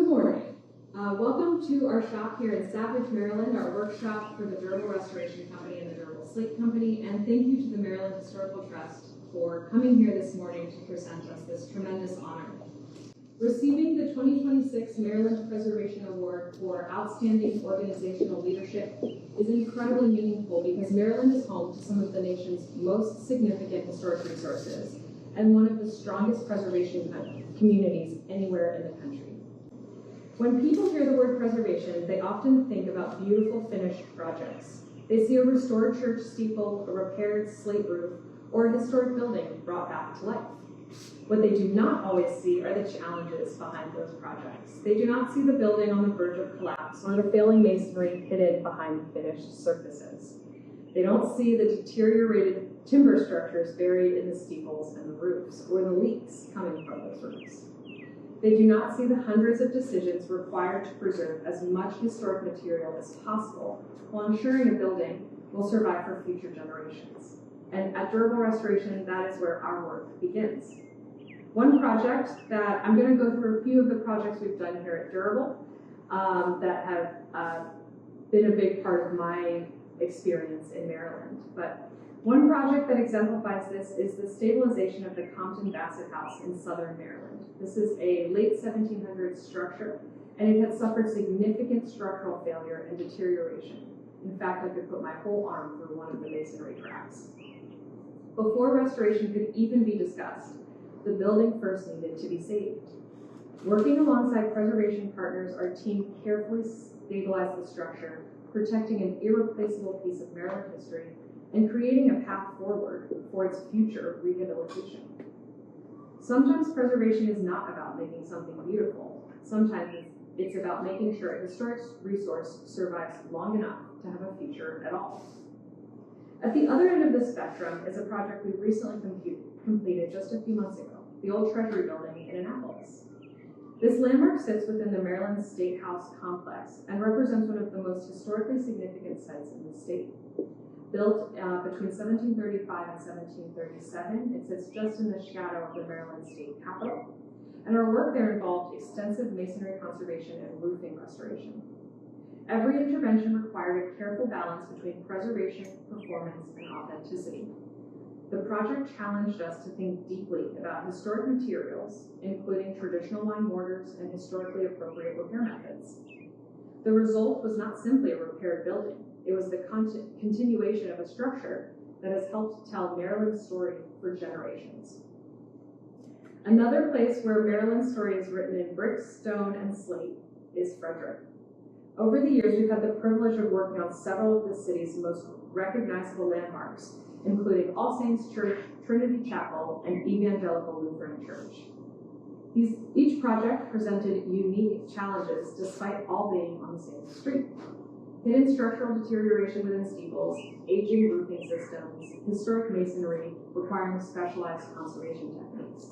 Good morning. Welcome to our shop here in Savage, Maryland, our workshop for the Durable Restoration Company and the Durable Slate Company, and thank you to the Maryland Historical Trust for coming here this morning to present us this tremendous honor. Receiving the 2026 Maryland Preservation Award for Outstanding Organizational Leadership is incredibly meaningful because Maryland is home to some of the nation's most significant historic resources and one of the strongest preservation communities anywhere in the country. When people hear the word preservation, they often think about beautiful finished projects. They see a restored church steeple, a repaired slate roof, or a historic building brought back to life. What they do not always see are the challenges behind those projects. They do not see the building on the verge of collapse or the failing masonry hidden behind finished surfaces. They don't see the deteriorated timber structures buried in the steeples and the roofs, or the leaks coming from those roofs. They do not see the hundreds of decisions required to preserve as much historic material as possible while ensuring a building will survive for future generations. And at Durable Restoration, that is where our work begins. One project that I'm going to go through a few of the projects we've done here at Durable that have been a big part of my experience in Maryland. But one project that exemplifies this is the stabilization of the Compton Bassett House in southern Maryland. This is a late 1700s structure, and it had suffered significant structural failure and deterioration. In fact, I could put my whole arm through one of the masonry cracks. Before restoration could even be discussed, the building first needed to be saved. Working alongside preservation partners, our team carefully stabilized the structure, protecting an irreplaceable piece of Maryland history and creating a path forward for its future rehabilitation. Sometimes preservation is not about making something beautiful. Sometimes it's about making sure a historic resource survives long enough to have a future at all. At the other end of the spectrum is a project we recently completed just a few months ago, the old Treasury Building in Annapolis. This landmark sits within the Maryland State House complex and represents one of the most historically significant sites in the state. Built between 1735 and 1737, it sits just in the shadow of the Maryland State Capitol, and our work there involved extensive masonry conservation and roofing restoration. Every intervention required a careful balance between preservation, performance, and authenticity. The project challenged us to think deeply about historic materials, including traditional lime mortars and historically appropriate repair methods. The result was not simply a repaired building. It was the continuation of a structure that has helped tell Maryland's story for generations. Another place where Maryland's story is written in brick, stone, and slate is Frederick. Over the years, we've had the privilege of working on several of the city's most recognizable landmarks, including All Saints Church, Trinity Chapel, and Evangelical Lutheran Church. Each project presented unique challenges despite all being on the same street. Hidden structural deterioration within steeples, aging roofing systems, historic masonry requiring specialized conservation techniques.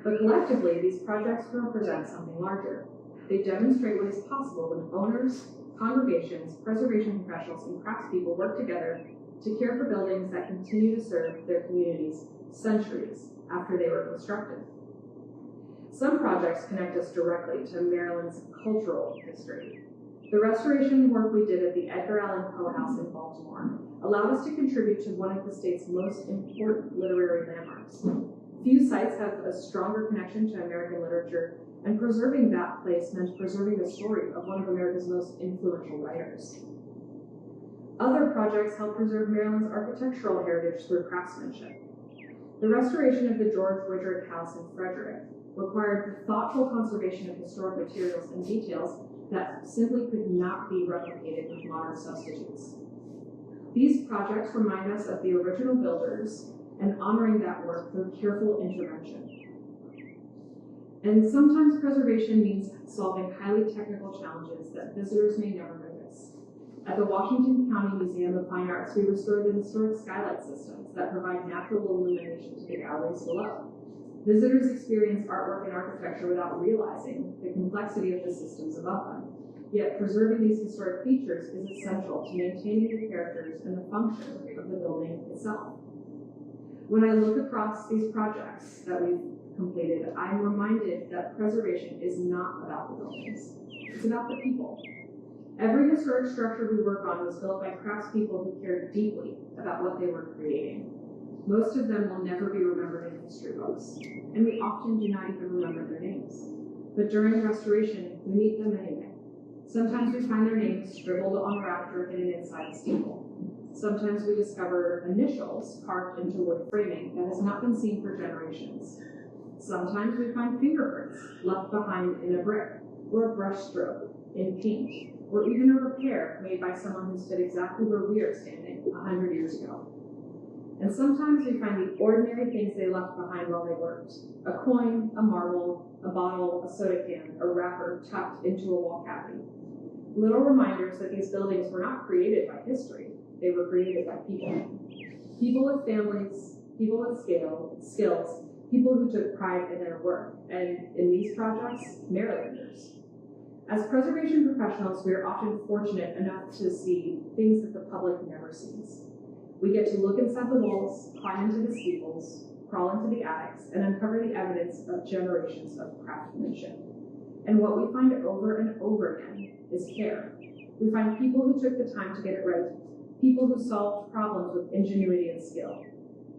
But collectively, these projects represent something larger. They demonstrate what is possible when owners, congregations, preservation professionals, and craftspeople work together to care for buildings that continue to serve their communities centuries after they were constructed. Some projects connect us directly to Maryland's cultural history. The restoration work we did at the Edgar Allan Poe House in Baltimore allowed us to contribute to one of the state's most important literary landmarks. Few sites have a stronger connection to American literature, and preserving that place meant preserving the story of one of America's most influential writers. Other projects help preserve Maryland's architectural heritage through craftsmanship. The restoration of the George Woodrick House in Frederick required the thoughtful conservation of historic materials and details that simply could not be replicated with modern substitutes. These projects remind us of the original builders and honoring that work through careful intervention. And sometimes preservation means solving highly technical challenges that visitors may never notice. At the Washington County Museum of Fine Arts, we restored the historic skylight systems that provide natural illumination to the galleries below. Visitors experience artwork and architecture without realizing the complexity of the systems above them. Yet preserving these historic features is essential to maintaining the characters and the function of the building itself. When I look across these projects that we've completed, I'm reminded that preservation is not about the buildings. It's about the people. Every historic structure we work on was built by craftspeople who cared deeply about what they were creating. Most of them will never be remembered in history books, and we often do not even remember their names. But during restoration, we meet them anyway. Sometimes we find their names scribbled on a rafter hidden inside a steeple. Sometimes we discover initials carved into wood framing that has not been seen for generations. Sometimes we find fingerprints left behind in a brick, or a brush stroke in paint, or even a repair made by someone who stood exactly where we are standing 100 years ago. And sometimes we find the ordinary things they left behind while they worked. A coin, a marble, a bottle, a soda can, a wrapper tucked into a wall cavity. Little reminders that these buildings were not created by history, they were created by people. People with families, people with skills, people who took pride in their work, and in these projects, Marylanders. As preservation professionals, we are often fortunate enough to see things that the public never sees. We get to look inside the walls, climb into the steeples, crawl into the attics, and uncover the evidence of generations of craftsmanship. And what we find over and over again is care. We find people who took the time to get it right, people who solved problems with ingenuity and skill,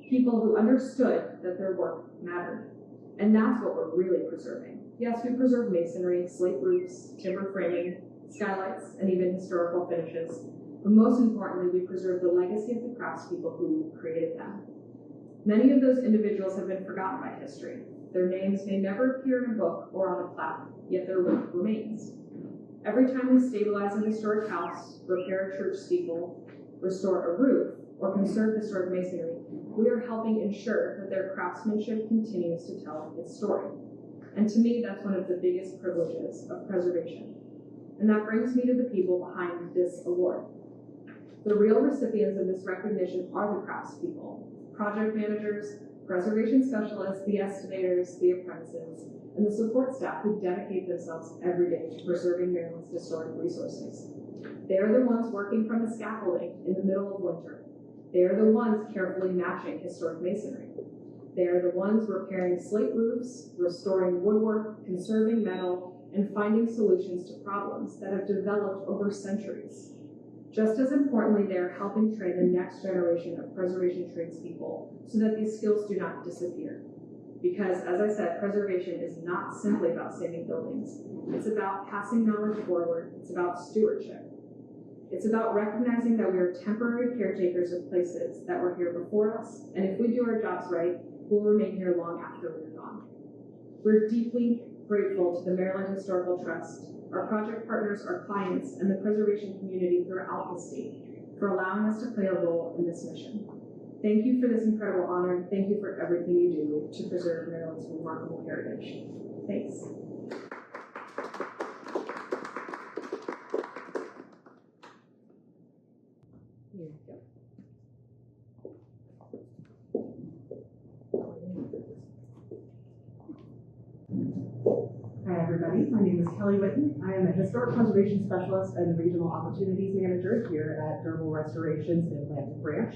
people who understood that their work mattered. And that's what we're really preserving. Yes, we preserve masonry, slate roofs, timber framing, skylights, and even historical finishes. But most importantly, we preserve the legacy of the craftspeople who created them. Many of those individuals have been forgotten by history. Their names may never appear in a book or on a plaque, yet their work remains. Every time we stabilize a historic house, repair a church steeple, restore a roof, or conserve historic masonry, we are helping ensure that their craftsmanship continues to tell its story. And to me, that's one of the biggest privileges of preservation. And that brings me to the people behind this award. The real recipients of this recognition are the craftspeople, project managers, preservation specialists, the estimators, the apprentices, and the support staff who dedicate themselves every day to preserving Maryland's historic resources. They are the ones working from the scaffolding in the middle of winter. They are the ones carefully matching historic masonry. They are the ones repairing slate roofs, restoring woodwork, conserving metal, and finding solutions to problems that have developed over centuries. Just as importantly, they are helping train the next generation of preservation tradespeople so that these skills do not disappear. Because, as I said, preservation is not simply about saving buildings. It's about passing knowledge forward. It's about stewardship. It's about recognizing that we are temporary caretakers of places that were here before us, and if we do our jobs right, we'll remain here long after we're gone. We're deeply grateful to the Maryland Historical Trust, our project partners, our clients, and the preservation community throughout the state for allowing us to play a role in this mission. Thank you for this incredible honor, and thank you for everything you do to preserve Maryland's remarkable heritage. Thanks. Here we go. Hi everybody, my name is Kelly Whitten. I am a Historic Preservation Specialist and Regional Opportunities Manager here at Durable Restorations in Atlantic Branch.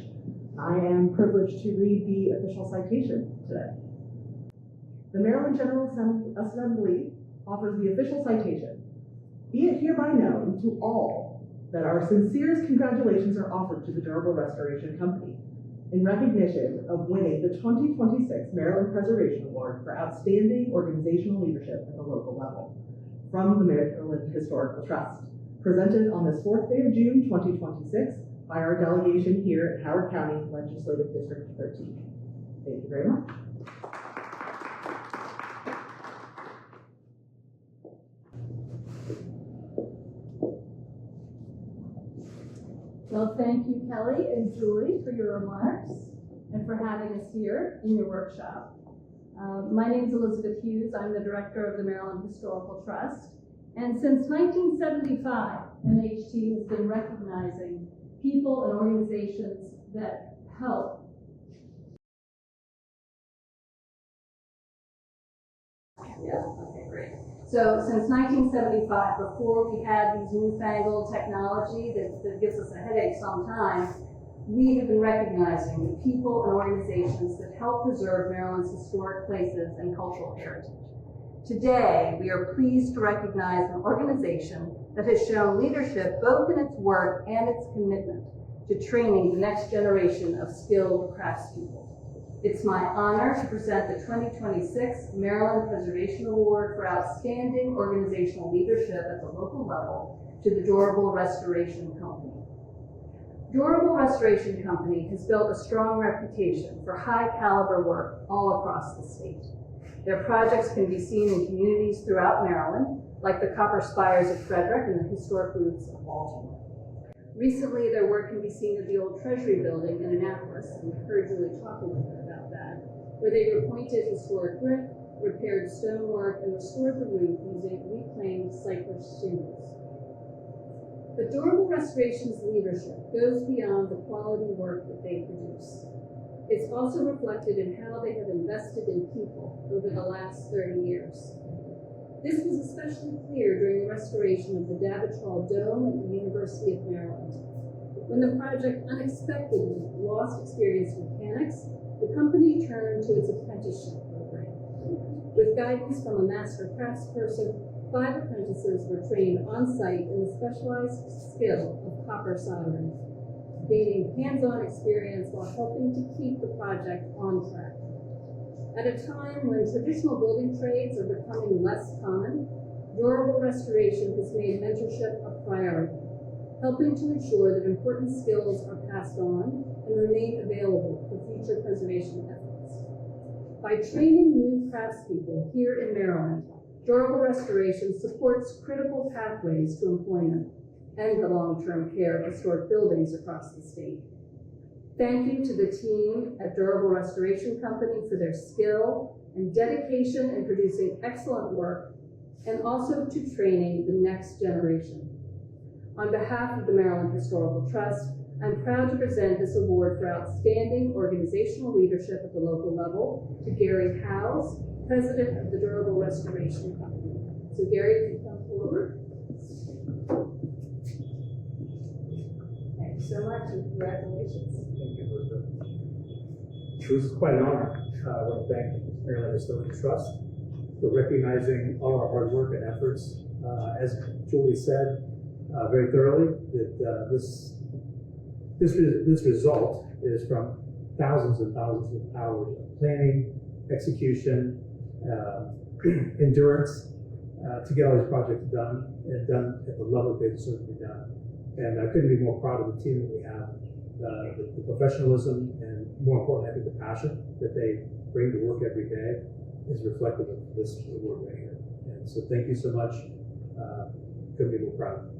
I am privileged to read the official citation today. The Maryland General Assembly offers the official citation. Be it hereby known to all that our sincerest congratulations are offered to the Durable Restoration Company in recognition of winning the 2026 Maryland Preservation Award for Outstanding Organizational Leadership at the local level from the Maryland Historical Trust, presented on this 4th day of June 2026 by our delegation here at Howard County Legislative District 13. Thank you very much. Well, thank you, Kelly and Julie, for your remarks and for having us here in your workshop. My name is Elizabeth Hughes. I'm the director of the Maryland Historical Trust. And since 1975, MHT has been recognizing people and organizations that help. Yeah, okay, great. So since 1975, before we had these newfangled technology that gives us a headache sometimes, we have been recognizing the people and organizations that help preserve Maryland's historic places and cultural heritage. Today, we are pleased to recognize an organization that has shown leadership both in its work and its commitment to training the next generation of skilled craftspeople. It's my honor to present the 2026 Maryland Preservation Award for Outstanding Organizational Leadership at the local level to the Durable Restoration Company. Durable Restoration Company has built a strong reputation for high caliber work all across the state. Their projects can be seen in communities throughout Maryland, like the Copper Spires of Frederick and the historic roofs of Baltimore. Recently, their work can be seen at the old Treasury Building in Annapolis, and we heard Julie talk a little bit about that, where they repointed historic brick, repaired stonework, and restored the roof using reclaimed cypress shingles. But Durable Restoration's leadership goes beyond the quality work that they produce. It's also reflected in how they have invested in people over the last 30 years. This was especially clear during the restoration of the Davitrol Dome at the University of Maryland. When the project unexpectedly lost experienced mechanics, the company turned to its apprenticeship program. With guidance from a master craftsperson, 5 apprentices were trained on-site in the specialized skill of copper soldering, gaining hands-on experience while helping to keep the project on track. At a time when traditional building trades are becoming less common, Durable Restoration has made mentorship a priority, helping to ensure that important skills are passed on and remain available for future preservation efforts. By training new craftspeople here in Maryland, Durable Restoration supports critical pathways to employment and the long-term care of historic buildings across the state. Thank you to the team at Durable Restoration Company for their skill and dedication in producing excellent work, and also to training the next generation. On behalf of the Maryland Historical Trust, I'm proud to present this award for outstanding organizational leadership at the local level to Gary Howes, President of the Durable Restoration Company. So Gary, if you come forward. Thank you so much, and congratulations. Thank you, Elizabeth. It was quite an honor. I want to thank Maryland Historical Trust for recognizing all our hard work and efforts. As Julie said very thoroughly, that this result is from thousands and thousands of hours of planning, execution, endurance to get all these projects done, and done at the level they deserve to be done. And I couldn't be more proud of the team that we have. The professionalism and, more importantly, I think the passion that they bring to work every day is reflective of this award right here. And so thank you so much. Couldn't be more proud.